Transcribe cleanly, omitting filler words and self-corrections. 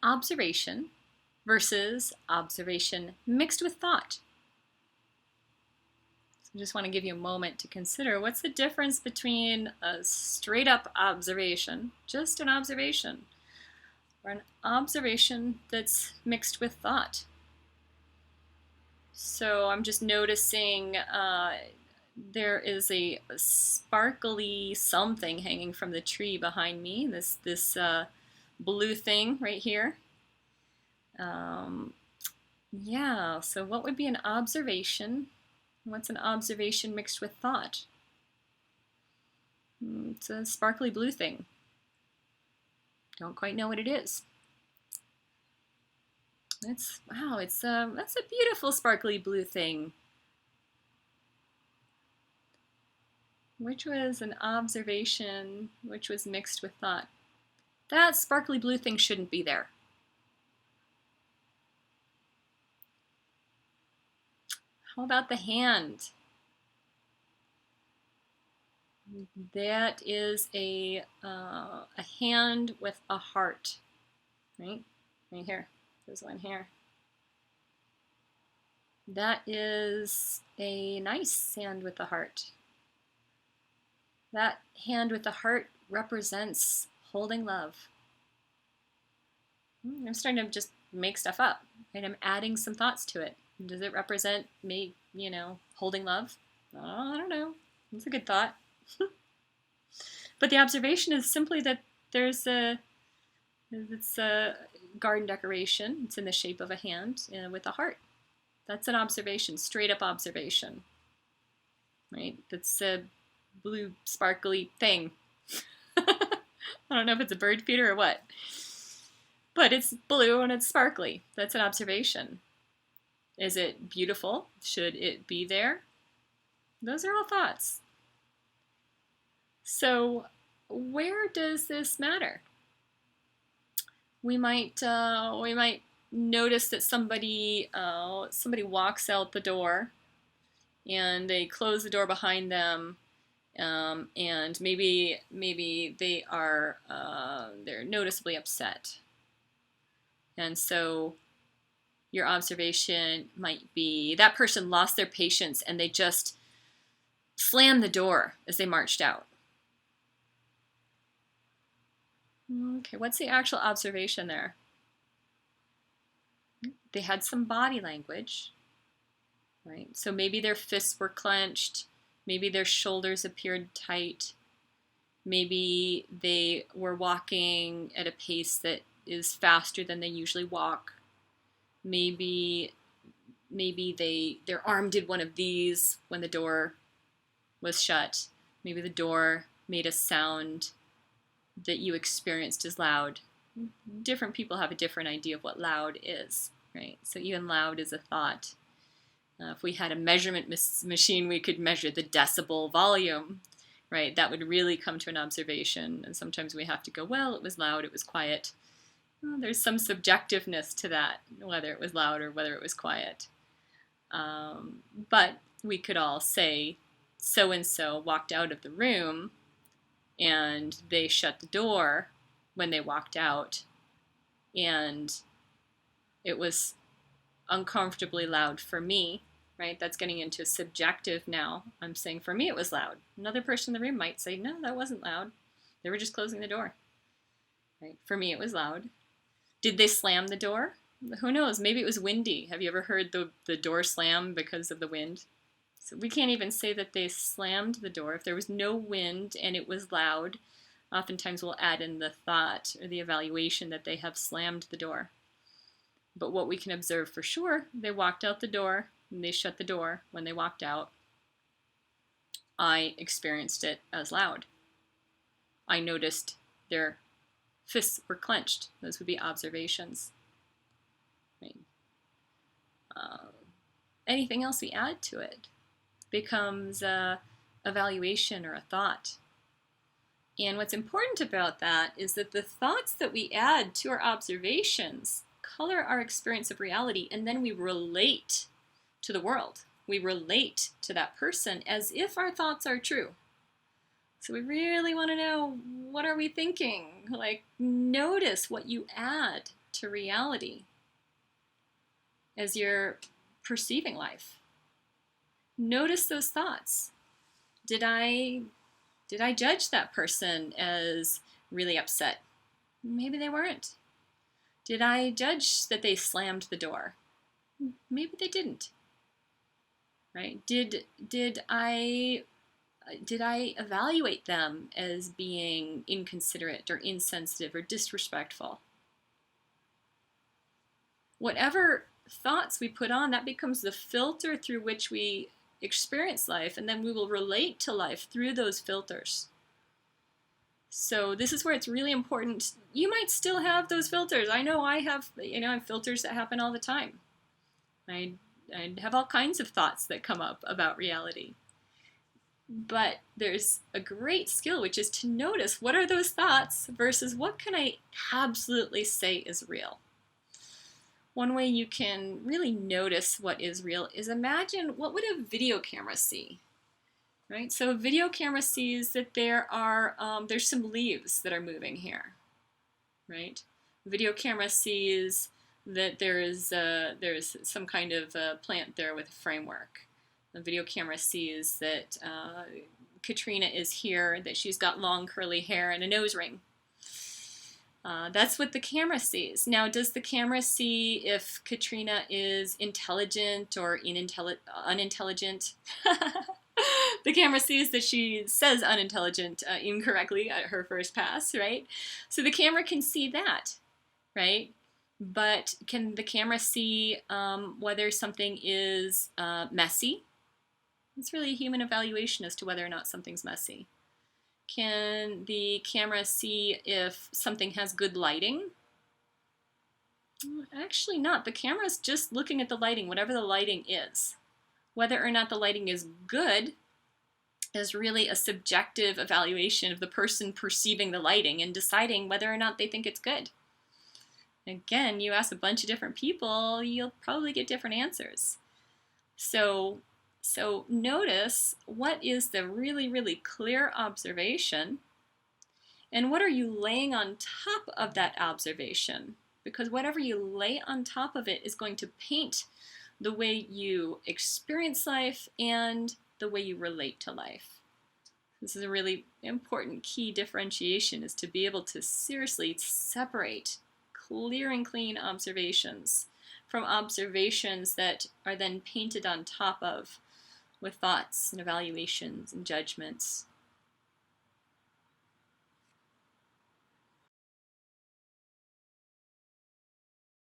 observation versus observation mixed with thought. So I just want to give you a moment to consider what's the difference between a straight up observation, just an observation, or an observation that's mixed with thought. So I'm just noticing there is a sparkly something hanging from the tree behind me, this blue thing right here. Yeah, so what would be an observation? What's an observation mixed with thought? It's a sparkly blue thing. Don't quite know what it is. Wow, that's a beautiful sparkly blue thing. Which was an observation, which was mixed with thought. That sparkly blue thing shouldn't be there. How about the hand? That is a hand with a heart, right? Right here. There's one here. That is a nice hand with a heart. That hand with the heart represents holding love. I'm starting to just make stuff up, right? I'm adding some thoughts to it. Does it represent me, holding love? Oh, I don't know. It's a good thought. But the observation is simply that it's a garden decoration. It's in the shape of a hand with a heart. That's an observation, straight up observation, right? That's a blue sparkly thing. I don't know if it's a bird feeder or what, but it's blue and it's sparkly. That's an observation. Is it beautiful? Should it be there? Those are all thoughts. So where does this matter? We might notice that somebody walks out the door and they close the door behind them, and maybe they're noticeably upset, and so your observation might be that person lost their patience and they just slammed the door as they marched out. Okay, what's the actual observation there? They had some body language, right? So maybe their fists were clenched, maybe their shoulders appeared tight, maybe they were walking at a pace that is faster than they usually walk. Maybe their arm did one of these when the door was shut. Maybe the door made a sound that you experienced as loud. Different people have a different idea of what loud is, right? So even loud is a thought. If we had a measurement machine, we could measure the decibel volume, right? That would really come to an observation. And sometimes we have to go, well, it was loud, it was quiet. Well, there's some subjectiveness to that, whether it was loud or whether it was quiet. But we could all say, so-and-so walked out of the room and they shut the door when they walked out, and it was uncomfortably loud for me, right? That's getting into subjective now. I'm saying for me it was loud. Another person in the room might say, no, that wasn't loud. They were just closing the door, right? For me it was loud. Did they slam the door? Who knows? Maybe it was windy. Have you ever heard the door slam because of the wind? So we can't even say that they slammed the door. If there was no wind and it was loud, oftentimes we'll add in the thought or the evaluation that they have slammed the door. But what we can observe for sure, they walked out the door and they shut the door when they walked out. I experienced it as loud. I noticed their fists were clenched. Those would be observations. Right. Anything else we add to it becomes a evaluation or a thought. And what's important about that is that the thoughts that we add to our observations color our experience of reality, and then we relate to the world. We relate to that person as if our thoughts are true. So we really want to know, what are we thinking? Like, notice what you add to reality as you're perceiving life. Notice those thoughts. Did I judge that person as really upset? Maybe they weren't. Did I judge that they slammed the door? Maybe they didn't. Right? Did I evaluate them as being inconsiderate or insensitive or disrespectful? Whatever thoughts we put on, that becomes the filter through which we experience life, and then we will relate to life through those filters. So this is where it's really important. You might still have those filters. I know I have, I have filters that happen all the time. I have all kinds of thoughts that come up about reality. But there's a great skill, which is to notice, what are those thoughts versus what can I absolutely say is real. One way you can really notice what is real is imagine, what would a video camera see? Right? So a video camera sees that there's some leaves that are moving here. Right? A video camera sees that there's some kind of plant there with a framework. The video camera sees that Katrina is here, that she's got long curly hair and a nose ring. That's what the camera sees. Now, does the camera see if Katrina is intelligent or unintelligent? The camera sees that she says unintelligent incorrectly at her first pass, right? So the camera can see that, right? But can the camera see whether something is messy? It's really a human evaluation as to whether or not something's messy. Can the camera see if something has good lighting? Actually not. The camera's just looking at the lighting, whatever the lighting is. Whether or not the lighting is good is really a subjective evaluation of the person perceiving the lighting and deciding whether or not they think it's good. Again, you ask a bunch of different people, you'll probably get different answers. So notice, what is the really, really clear observation, and what are you laying on top of that observation? Because whatever you lay on top of it is going to paint the way you experience life and the way you relate to life. This is a really important key differentiation, is to be able to seriously separate clear and clean observations from observations that are then painted on top of with thoughts and evaluations and judgments.